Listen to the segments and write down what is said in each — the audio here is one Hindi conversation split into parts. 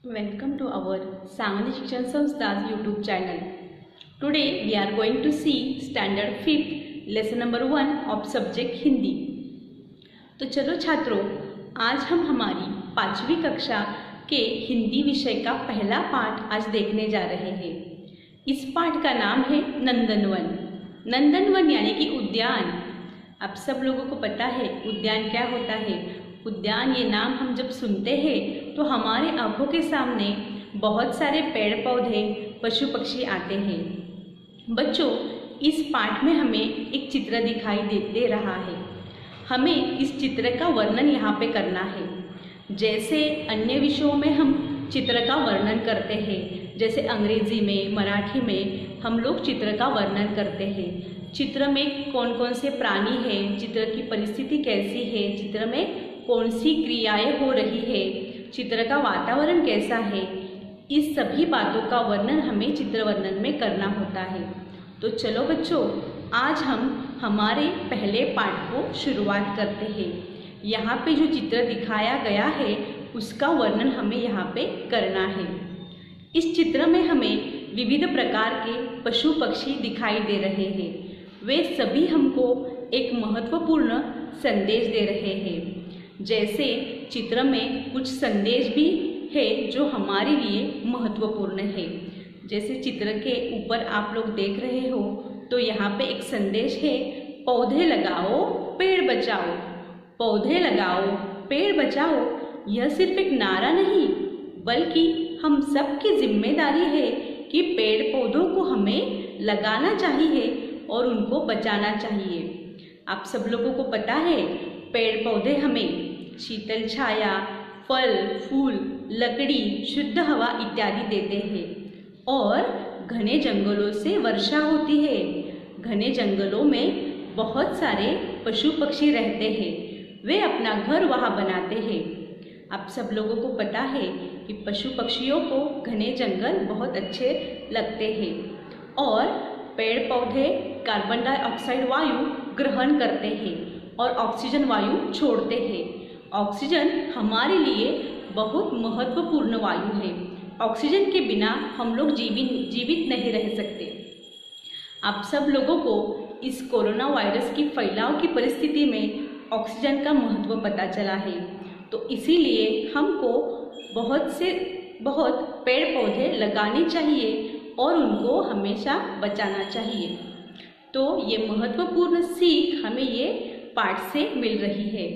Welcome to our Sangli Shikshan Sanstha's YouTube channel. Today we are going to see Standard 5th Lesson number 1 of Subject Hindi. तो चलो छात्रों, आज हम हमारी 5वीं कक्षा के हिंदी विषय का पहला पाठ आज देखने जा रहे हैं। इस पाठ का नाम है नंदनवन। नंदनवन यानी कि उद्यान। आप सब लोगों को पता है उद्यान क्या होता है। उद्यान ये नाम हम जब सुनते हैं तो हमारे आंखों के सामने बहुत सारे पेड़ पौधे पशु पक्षी आते हैं। बच्चों, इस पाठ में हमें एक चित्र दिखाई दे रहा है। हमें इस चित्र का वर्णन यहाँ पे करना है। जैसे अन्य विषयों में हम चित्र का वर्णन करते हैं, जैसे अंग्रेजी में, मराठी में हम लोग चित्र का वर्णन करते हैं। चित्र में कौन कौन से प्राणी हैं, चित्र की परिस्थिति कैसी है, चित्र में कौन सी क्रियाएं हो रही है, चित्र का वातावरण कैसा है, इस सभी बातों का वर्णन हमें चित्र वर्णन में करना होता है। तो चलो बच्चों, आज हम हमारे पहले पाठ को शुरुआत करते हैं। यहाँ पे जो चित्र दिखाया गया है उसका वर्णन हमें यहाँ पे करना है। इस चित्र में हमें विविध प्रकार के पशु पक्षी दिखाई दे रहे हैं। वे सभी हमको एक महत्वपूर्ण संदेश दे रहे हैं। जैसे चित्र में कुछ संदेश भी है जो हमारे लिए महत्वपूर्ण है। जैसे चित्र के ऊपर आप लोग देख रहे हो तो यहाँ पे एक संदेश है, पौधे लगाओ पेड़ बचाओ। पौधे लगाओ पेड़ बचाओ यह सिर्फ एक नारा नहीं, बल्कि हम सब की जिम्मेदारी है कि पेड़ पौधों को हमें लगाना चाहिए और उनको बचाना चाहिए। आप सब लोगों को पता है पेड़ पौधे हमें शीतल छाया, फल फूल, लकड़ी, शुद्ध हवा इत्यादि देते हैं और घने जंगलों से वर्षा होती है। घने जंगलों में बहुत सारे पशु पक्षी रहते हैं, वे अपना घर वहाँ बनाते हैं। आप सब लोगों को पता है कि पशु पक्षियों को घने जंगल बहुत अच्छे लगते हैं और पेड़ पौधे कार्बन डाइऑक्साइड वायु ग्रहण करते हैं और ऑक्सीजन वायु छोड़ते हैं। ऑक्सीजन हमारे लिए बहुत महत्वपूर्ण वायु है। ऑक्सीजन के बिना हम लोग जीवित नहीं रह सकते। आप सब लोगों को इस कोरोना वायरस की फैलाव की परिस्थिति में ऑक्सीजन का महत्व पता चला है, तो इसीलिए हमको बहुत पेड़ पौधे लगाने चाहिए और उनको हमेशा बचाना चाहिए। तो ये महत्वपूर्ण सीख हमें ये पाठ से मिल रही है।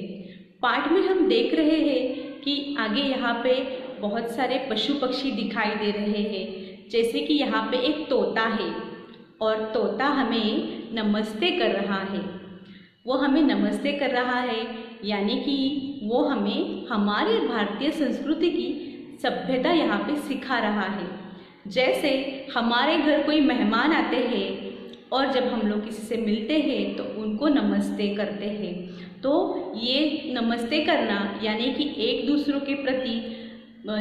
पाठ में हम देख रहे हैं कि आगे यहाँ पे बहुत सारे पशु पक्षी दिखाई दे रहे हैं। जैसे कि यहाँ पे एक तोता है और तोता हमें नमस्ते कर रहा है। वो हमें नमस्ते कर रहा है यानी कि वो हमें हमारे भारतीय संस्कृति की सभ्यता यहाँ पे सिखा रहा है। जैसे हमारे घर कोई मेहमान आते हैं और जब हम लोग किसी से मिलते हैं तो उनको नमस्ते करते हैं। तो ये नमस्ते करना यानी कि एक दूसरों के प्रति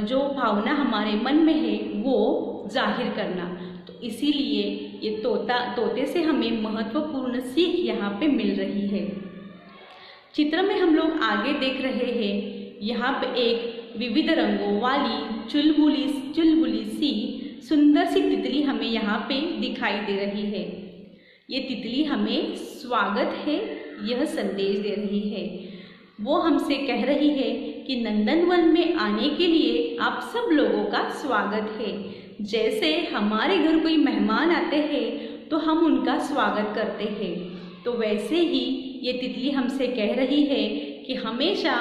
जो भावना हमारे मन में है वो जाहिर करना। तो इसीलिए ये तोते से हमें महत्वपूर्ण सीख यहाँ पे मिल रही है। चित्र में हम लोग आगे देख रहे हैं, यहाँ पे एक विविध रंगों वाली चुलबुली सी सुंदर सी तितली हमें यहाँ पे दिखाई दे रही है। ये तितली हमें स्वागत है यह संदेश दे रही है। वो हमसे कह रही है कि नंदनवन में आने के लिए आप सब लोगों का स्वागत है। जैसे हमारे घर कोई मेहमान आते हैं तो हम उनका स्वागत करते हैं, तो वैसे ही ये तितली हमसे कह रही है कि हमेशा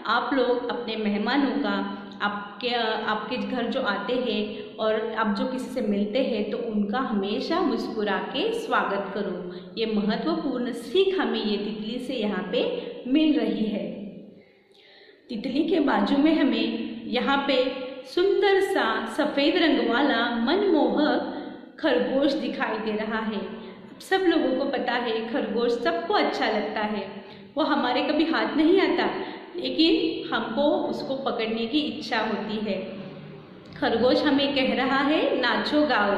आप लोग अपने मेहमानों का आपके घर जो आते हैं और आप जो किसी से मिलते हैं तो उनका हमेशा मुस्कुरा के स्वागत करो। ये महत्वपूर्ण सीख हमें ये तितली से यहाँ पे मिल रही है। तितली के बाजू में हमें यहाँ पे सुंदर सा सफ़ेद रंग वाला मनमोहक खरगोश दिखाई दे रहा है। अब सब लोगों को पता है खरगोश सबको अच्छा लगता है। वो हमारे कभी हाथ नहीं आता, लेकिन हमको उसको पकड़ने की इच्छा होती है। खरगोश हमें कह रहा है नाचो गाओ।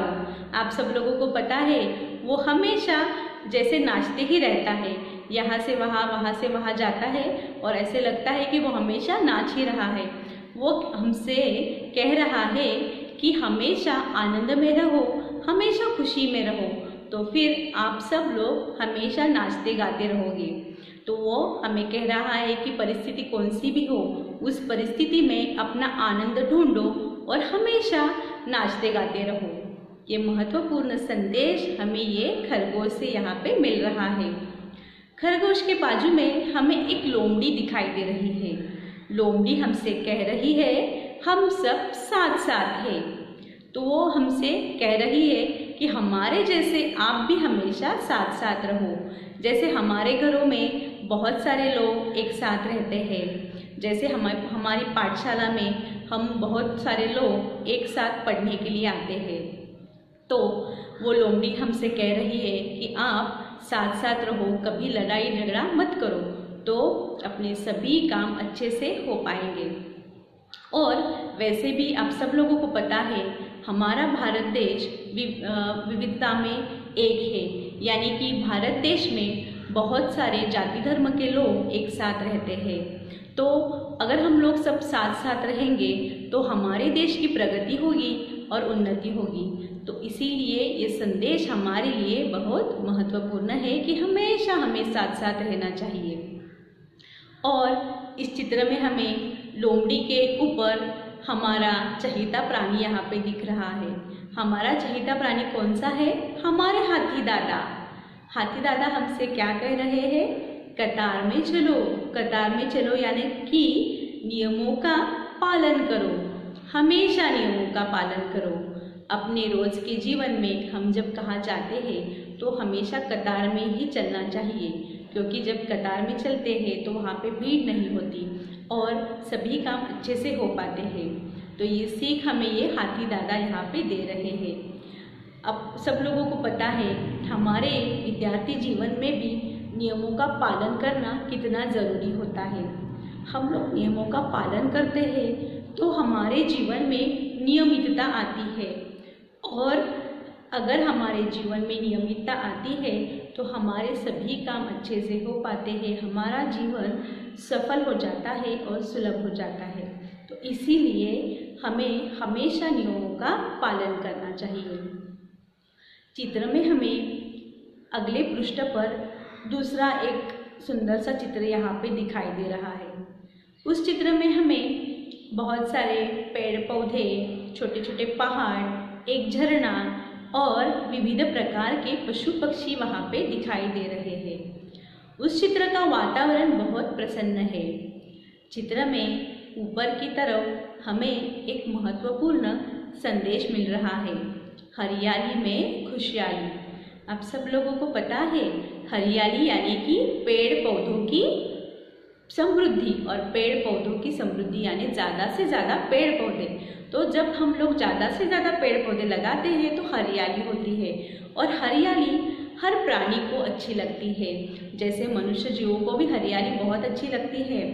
आप सब लोगों को पता है वो हमेशा जैसे नाचते ही रहता है, यहाँ से वहाँ, वहाँ से वहाँ जाता है और ऐसे लगता है कि वो हमेशा नाच ही रहा है। वो हमसे कह रहा है कि हमेशा आनंद में रहो, हमेशा खुशी में रहो, तो फिर आप सब लोग हमेशा नाचते गाते रहोगे। तो वो हमें कह रहा है कि परिस्थिति कौन सी भी हो, उस परिस्थिति में अपना आनंद ढूंढो और हमेशा नाचते गाते रहो। ये महत्वपूर्ण संदेश हमें ये खरगोश से यहाँ पे मिल रहा है। खरगोश के बाजू में हमें एक लोमड़ी दिखाई दे रही है। लोमड़ी हमसे कह रही है हम सब साथ साथ हैं। तो वो हमसे कह रही है कि हमारे जैसे आप भी हमेशा साथ साथ रहो। जैसे हमारे घरों में बहुत सारे लोग एक साथ रहते हैं, जैसे हमारी पाठशाला में हम बहुत सारे लोग एक साथ पढ़ने के लिए आते हैं, तो वो लोमड़ी हमसे कह रही है कि आप साथ साथ रहो, कभी लड़ाई झगड़ा मत करो, तो अपने सभी काम अच्छे से हो पाएंगे। और वैसे भी आप सब लोगों को पता है हमारा भारत देश विविधता में एक है, यानी कि भारत देश में बहुत सारे जाति धर्म के लोग एक साथ रहते हैं। तो अगर हम लोग सब साथ साथ रहेंगे तो हमारे देश की प्रगति होगी और उन्नति होगी। तो इसीलिए ये संदेश हमारे लिए बहुत महत्वपूर्ण है कि हमेशा हमें साथ साथ रहना चाहिए। और इस चित्र में हमें लोमड़ी के ऊपर हमारा चहेता प्राणी यहाँ पे दिख रहा है। हमारा चहेता प्राणी कौन सा है? हमारे हाथी दादा। हाथी दादा हमसे क्या कह रहे हैं? कतार में चलो, कतार में चलो, यानी कि नियमों का पालन करो, हमेशा नियमों का पालन करो। अपने रोज के जीवन में हम जब कहाँ जाते हैं तो हमेशा कतार में ही चलना चाहिए, क्योंकि जब कतार में चलते हैं तो वहाँ पे भीड़ नहीं होती और सभी काम अच्छे से हो पाते हैं। तो ये सीख हमें ये हाथी दादा यहाँ पे दे रहे हैं। अब सब लोगों को पता है हमारे विद्यार्थी जीवन में भी नियमों का पालन करना कितना ज़रूरी होता है। हम लोग नियमों का पालन करते हैं तो हमारे जीवन में नियमितता आती है, और अगर हमारे जीवन में नियमितता आती है तो हमारे सभी काम अच्छे से हो पाते हैं, हमारा जीवन सफल हो जाता है और सुलभ हो जाता है। तो इसीलिए हमें हमेशा नियमों का पालन करना चाहिए। चित्र में हमें अगले पृष्ठ पर दूसरा एक सुंदर सा चित्र यहाँ पे दिखाई दे रहा है। उस चित्र में हमें बहुत सारे पेड़ पौधे, छोटे छोटे पहाड़, एक झरना और विविध प्रकार के पशु पक्षी वहाँ पे दिखाई दे रहे हैं। उस चित्र का वातावरण बहुत प्रसन्न है। चित्र में ऊपर की तरफ हमें एक महत्वपूर्ण संदेश मिल रहा है, हरियाली में खुशहाली। आप सब लोगों को पता है हरियाली यानी कि पेड़ पौधों की समृद्धि, और पेड़ पौधों की समृद्धि यानी ज़्यादा से ज़्यादा पेड़ पौधे। तो जब हम लोग ज़्यादा से ज़्यादा पेड़ पौधे लगाते हैं तो हरियाली होती है, और हरियाली हर प्राणी को अच्छी लगती है। जैसे मनुष्य जीवों को भी हरियाली बहुत अच्छी लगती है।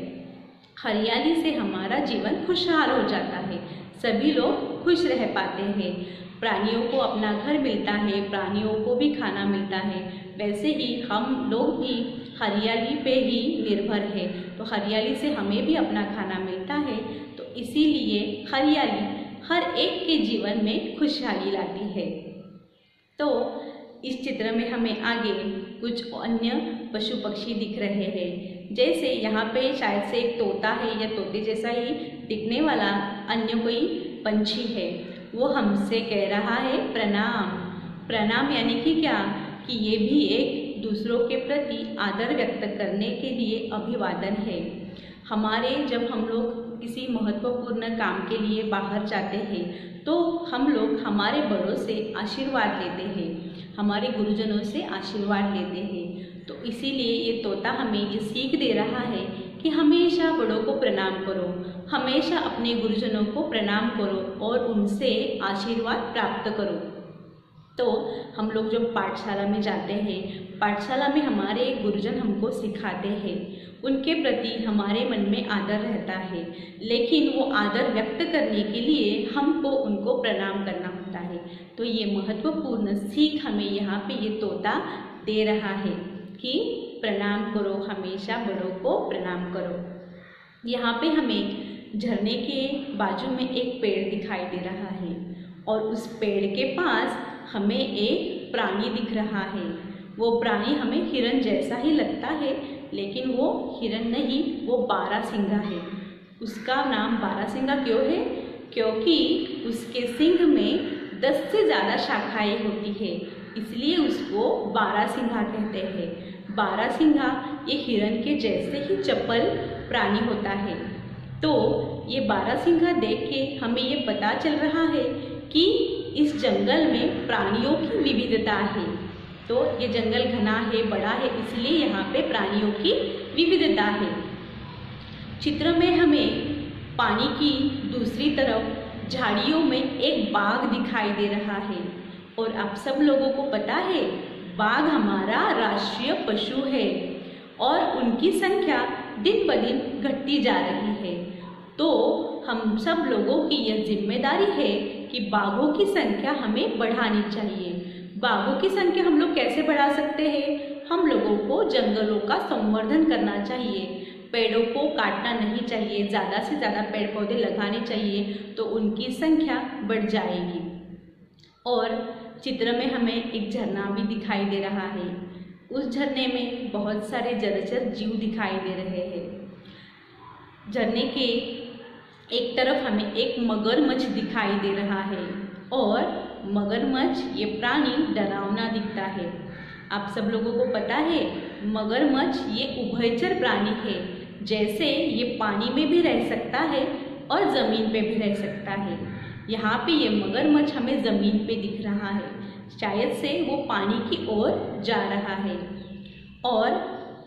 हरियाली से हमारा जीवन खुशहाल हो जाता है, सभी लोग खुश रह पाते हैं, प्राणियों को अपना घर मिलता है, प्राणियों को भी खाना मिलता है। वैसे ही हम लोग भी हरियाली पे ही निर्भर है, तो हरियाली से हमें भी अपना खाना मिलता है। तो इसीलिए हरियाली हर एक के जीवन में खुशहाली लाती है। तो इस चित्र में हमें आगे कुछ अन्य पशु पक्षी दिख रहे हैं। जैसे यहाँ पे शायद से एक तोता है या तोते जैसा ही दिखने वाला अन्य कोई पंछी है, वो हमसे कह रहा है प्रणाम। प्रणाम यानी कि क्या, कि ये भी एक दूसरों के प्रति आदर व्यक्त करने के लिए अभिवादन है। हमारे जब हम लोग किसी महत्वपूर्ण काम के लिए बाहर जाते हैं तो हम लोग हमारे बड़ों से आशीर्वाद लेते हैं, हमारे गुरुजनों से आशीर्वाद लेते हैं। तो इसीलिए ये तोता हमें ये सीख दे रहा है कि हमेशा बड़ों को प्रणाम करो, हमेशा अपने गुरुजनों को प्रणाम करो और उनसे आशीर्वाद प्राप्त करो। तो हम लोग जब पाठशाला में जाते हैं, पाठशाला में हमारे गुरुजन हमको सिखाते हैं, उनके प्रति हमारे मन में आदर रहता है, लेकिन वो आदर व्यक्त करने के लिए हमको उनको प्रणाम करना होता है। तो ये महत्वपूर्ण सीख हमें यहाँ पे ये तोता दे रहा है कि प्रणाम करो, हमेशा बड़ों को प्रणाम करो। यहाँ पे हमें झरने के बाजू में एक पेड़ दिखाई दे रहा है और उस पेड़ के पास हमें एक प्राणी दिख रहा है। वो प्राणी हमें हिरन जैसा ही लगता है, लेकिन वो हिरन नहीं, वो बारहसिंगा है। उसका नाम बारहसिंगा क्यों है? क्योंकि उसके सिंग में 10 से ज़्यादा शाखाएं होती है, इसलिए उसको बारहसिंगा कहते हैं। बारहसिंगा ये हिरन के जैसे ही चपल प्राणी होता है। तो ये बारहसिंगा देख के हमें ये पता चल रहा है कि इस जंगल में प्राणियों की विविधता है। तो ये जंगल घना है, बड़ा है, इसलिए यहाँ पे प्राणियों की विविधता है। चित्र में हमें पानी की दूसरी तरफ झाड़ियों में एक बाघ दिखाई दे रहा है और आप सब लोगों को पता है बाघ हमारा राष्ट्रीय पशु है और उनकी संख्या दिन ब दिन घटती जा रही है। तो हम सब लोगों की यह जिम्मेदारी है कि बाघों की संख्या हमें बढ़ानी चाहिए। बाघों की संख्या हम लोग कैसे बढ़ा सकते हैं? हम लोगों को जंगलों का संवर्धन करना चाहिए, पेड़ों को काटना नहीं चाहिए, ज़्यादा से ज़्यादा पेड़ पौधे लगाने चाहिए, तो उनकी संख्या बढ़ जाएगी। और चित्र में हमें एक झरना भी दिखाई दे रहा है। उस झरने में बहुत सारे जलचर जीव दिखाई दे रहे हैं। झरने के एक तरफ हमें एक मगरमच्छ दिखाई दे रहा है और मगरमच्छ ये प्राणी डरावना दिखता है। आप सब लोगों को पता है मगरमच्छ ये उभयचर प्राणी है, जैसे ये पानी में भी रह सकता है और ज़मीन पे भी रह सकता है। यहाँ पे ये मगरमच्छ हमें ज़मीन पे दिख रहा है, शायद से वो पानी की ओर जा रहा है। और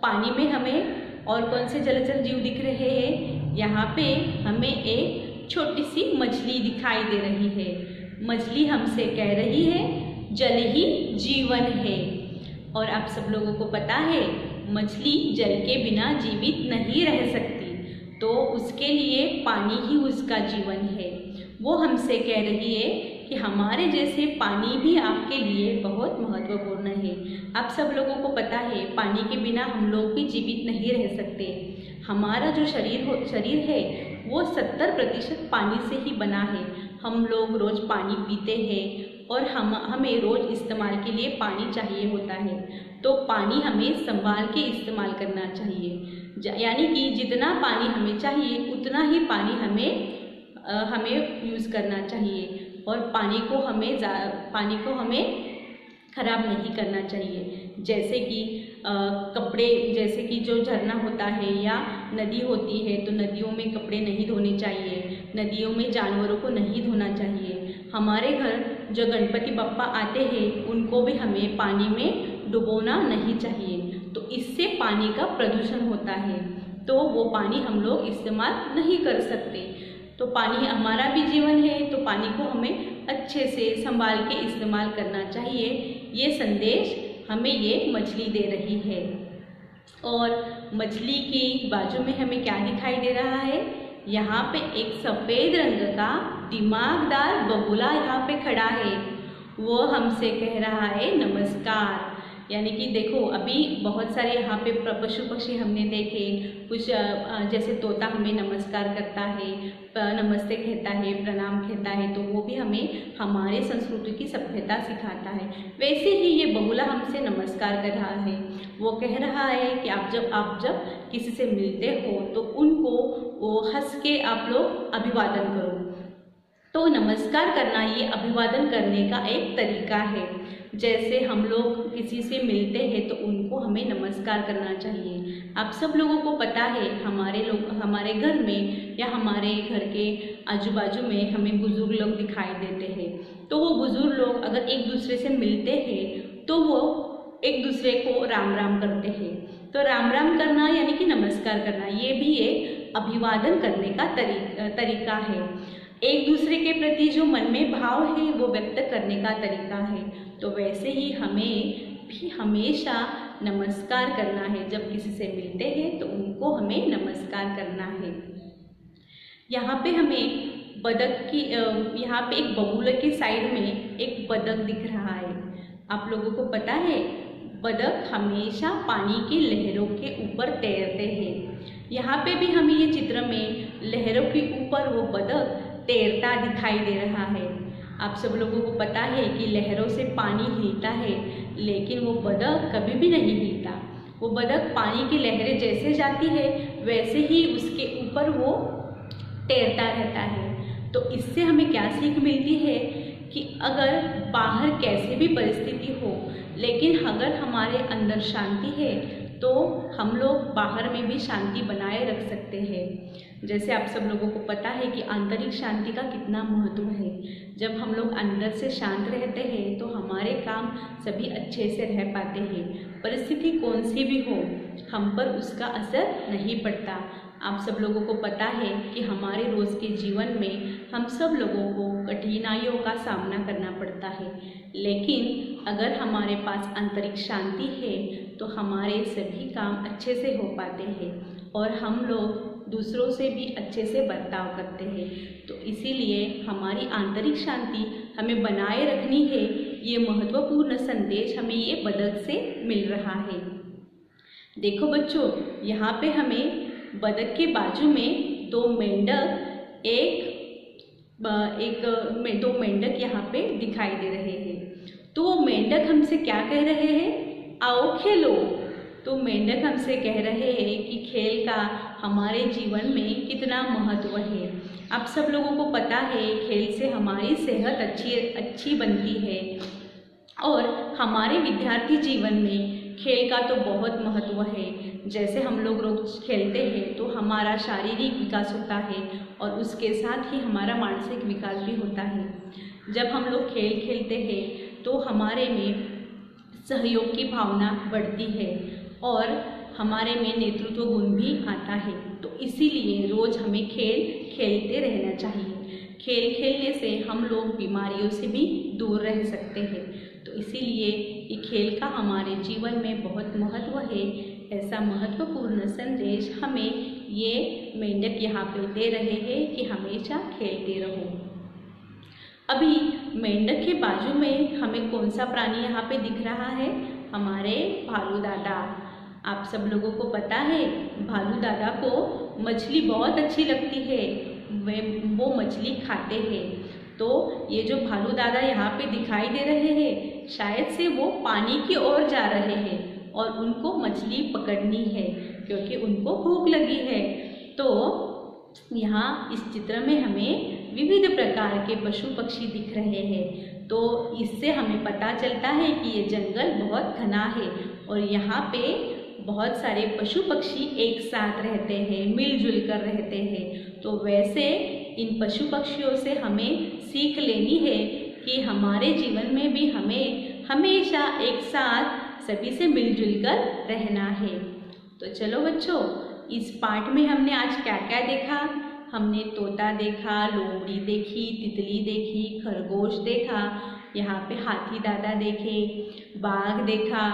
पानी में हमें और कौन से जलचर जीव दिख रहे हैं? यहाँ पे हमें एक छोटी सी मछली दिखाई दे रही है। मछली हमसे कह रही है जल ही जीवन है। और आप सब लोगों को पता है मछली जल के बिना जीवित नहीं रह सकती, तो उसके लिए पानी ही उसका जीवन है। वो हमसे कह रही है कि हमारे जैसे पानी भी आपके लिए बहुत महत्वपूर्ण है। आप सब लोगों को पता है पानी के बिना हम लोग भी जीवित नहीं रह सकते। हमारा जो शरीर है वो 70% पानी से ही बना है। हम लोग रोज़ पानी पीते हैं और हमें रोज़ इस्तेमाल के लिए पानी चाहिए होता है, तो पानी हमें संभाल के इस्तेमाल करना चाहिए। यानी कि जितना पानी हमें चाहिए उतना ही पानी हमें यूज़ करना चाहिए और पानी को हमें ख़राब नहीं करना चाहिए। जैसे कि कपड़े, जैसे कि जो झरना होता है या नदी होती है तो नदियों में कपड़े नहीं धोने चाहिए, नदियों में जानवरों को नहीं धोना चाहिए। हमारे घर जो गणपति बप्पा आते हैं उनको भी हमें पानी में डुबोना नहीं चाहिए, तो इससे पानी का प्रदूषण होता है, तो वो पानी हम लोग इस्तेमाल नहीं कर सकते। तो पानी हमारा भी जीवन है, तो पानी को हमें अच्छे से संभाल के इस्तेमाल करना चाहिए। ये संदेश हमें ये मछली दे रही है। और मछली की बाजू में हमें क्या दिखाई दे रहा है? यहाँ पे एक सफ़ेद रंग का दिमागदार बगुला यहाँ पे खड़ा है। वो हमसे कह रहा है नमस्कार। यानी कि देखो अभी बहुत सारे यहाँ पे पशु पक्षी हमने देखे, कुछ जैसे तोता हमें नमस्कार करता है, नमस्ते कहता है, प्रणाम कहता है, तो वो भी हमें हमारे संस्कृति की सभ्यता सिखाता है। वैसे ही ये बगुला हमसे नमस्कार कर रहा है। वो कह रहा है कि आप जब किसी से मिलते हो तो उनको वो हंस के आप लोग अभिवादन करो। तो नमस्कार करना ये अभिवादन करने का एक तरीका है। जैसे हम लोग किसी से मिलते हैं तो उनको हमें नमस्कार करना चाहिए। आप सब लोगों को पता है हमारे घर में या हमारे घर के आजू बाजू में हमें बुजुर्ग लोग दिखाई देते हैं, तो वो बुजुर्ग लोग अगर एक दूसरे से मिलते हैं तो वो एक दूसरे को राम राम करते हैं। तो राम राम करना यानी कि नमस्कार करना, ये भी एक अभिवादन करने का तरीका है। एक दूसरे के प्रति जो मन में भाव है वो व्यक्त करने का तरीका है। तो वैसे ही हमें भी हमेशा नमस्कार करना है। जब किसी से मिलते हैं तो उनको हमें नमस्कार करना है। यहाँ पे हमें यहाँ पे एक बगुले की साइड में एक बतख दिख रहा है। आप लोगों को पता है बतख हमेशा पानी की लहरों के ऊपर तैरते हैं। यहाँ पे भी हमें ये चित्र में लहरों के ऊपर वो बतख तैरता दिखाई दे रहा है। आप सब लोगों को पता है कि लहरों से पानी हिलता है, लेकिन वो बतख कभी भी नहीं हिलता। वो बतख पानी की लहरें जैसे जाती है वैसे ही उसके ऊपर वो तैरता रहता है। तो इससे हमें क्या सीख मिलती है कि अगर बाहर कैसे भी परिस्थिति हो, लेकिन अगर हमारे अंदर शांति है तो हम लोग बाहर में भी शांति बनाए रख सकते हैं। जैसे आप सब लोगों को पता है कि आंतरिक शांति का कितना महत्व है। जब हम लोग अंदर से शांत रहते हैं तो हमारे काम सभी अच्छे से रह पाते हैं। परिस्थिति कौन सी भी हो, हम पर उसका असर नहीं पड़ता। आप सब लोगों को पता है कि हमारे रोज़ के जीवन में हम सब लोगों को कठिनाइयों का सामना करना पड़ता है, लेकिन अगर हमारे पास आंतरिक शांति है तो हमारे सभी काम अच्छे से हो पाते हैं और हम लोग दूसरों से भी अच्छे से बर्ताव करते हैं। तो इसीलिए हमारी आंतरिक शांति हमें बनाए रखनी है। ये महत्वपूर्ण संदेश हमें ये बतख से मिल रहा है। देखो बच्चों, यहाँ पे हमें बतख के बाजू में दो मेंढक दो मेंढक यहाँ पे दिखाई दे रहे हैं। तो वो मेंढक हमसे क्या कह रहे हैं? आओ खेलो। तो मेंढक हमसे कह रहे हैं कि खेल का हमारे जीवन में कितना महत्व है। आप सब लोगों को पता है खेल से हमारी सेहत अच्छी बनती है और हमारे विद्यार्थी जीवन में खेल का तो बहुत महत्व है। जैसे हम लोग रोज खेलते हैं तो हमारा शारीरिक विकास होता है और उसके साथ ही हमारा मानसिक विकास भी होता है। जब हम लोग खेल खेलते हैं तो हमारे में सहयोग की भावना बढ़ती है और हमारे में नेतृत्व गुण भी आता है। तो इसीलिए रोज़ हमें खेल खेलते रहना चाहिए। खेल खेलने से हम लोग बीमारियों से भी दूर रह सकते हैं। तो इसीलिए ये खेल का हमारे जीवन में बहुत महत्व है। ऐसा महत्वपूर्ण संदेश हमें ये मेंढक यहाँ पे दे रहे हैं कि हमेशा खेलते रहो। अभी मेंढक के बाजू में हमें कौन सा प्राणी यहाँ पे दिख रहा है? हमारे भालू दादा। आप सब लोगों को पता है भालू दादा को मछली बहुत अच्छी लगती है, वो मछली खाते हैं। तो ये जो भालू दादा यहाँ पे दिखाई दे रहे हैं, शायद से वो पानी की ओर जा रहे हैं और उनको मछली पकड़नी है क्योंकि उनको भूख लगी है। तो यहाँ इस चित्र में हमें विविध प्रकार के पशु पक्षी दिख रहे हैं। तो इससे हमें पता चलता है कि ये जंगल बहुत घना है और यहाँ पे बहुत सारे पशु पक्षी एक साथ रहते हैं, मिलजुल कर रहते हैं। तो वैसे इन पशु पक्षियों से हमें सीख लेनी है कि हमारे जीवन में भी हमें हमेशा एक साथ सभी से मिलजुल कर रहना है। तो चलो बच्चों, इस पाठ में हमने आज क्या क्या देखा? हमने तोता देखा, लोमड़ी देखी, तितली देखी, खरगोश देखा, यहाँ पे हाथी दादा देखे, बाघ देखा,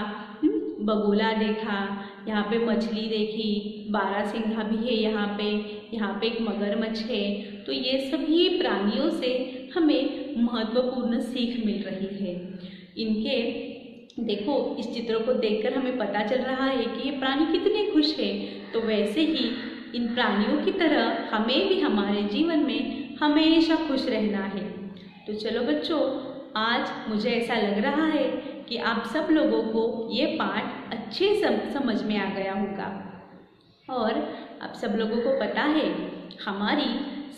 बगुला देखा, यहाँ पे मछली देखी, बारहसिंघा भी है यहाँ पे एक मगरमच्छ है। तो ये सभी प्राणियों से हमें महत्वपूर्ण सीख मिल रही है। इनके देखो, इस चित्र को देखकर हमें पता चल रहा है कि ये प्राणी कितने खुश हैं। तो वैसे ही इन प्राणियों की तरह हमें भी हमारे जीवन में हमेशा खुश रहना है। तो चलो बच्चों, आज मुझे ऐसा लग रहा है कि आप सब लोगों को ये पाठ अच्छे समझ में आ गया होगा। और आप सब लोगों को पता है हमारी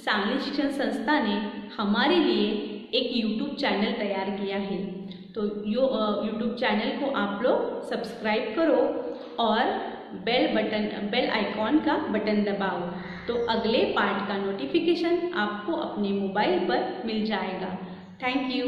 सांगली शिक्षण संस्था ने हमारे लिए एक YouTube चैनल तैयार किया है। तो YouTube चैनल को आप लोग सब्सक्राइब करो और बेल आइकॉन का बटन दबाओ, तो अगले पार्ट का नोटिफिकेशन आपको अपने मोबाइल पर मिल जाएगा। Thank you.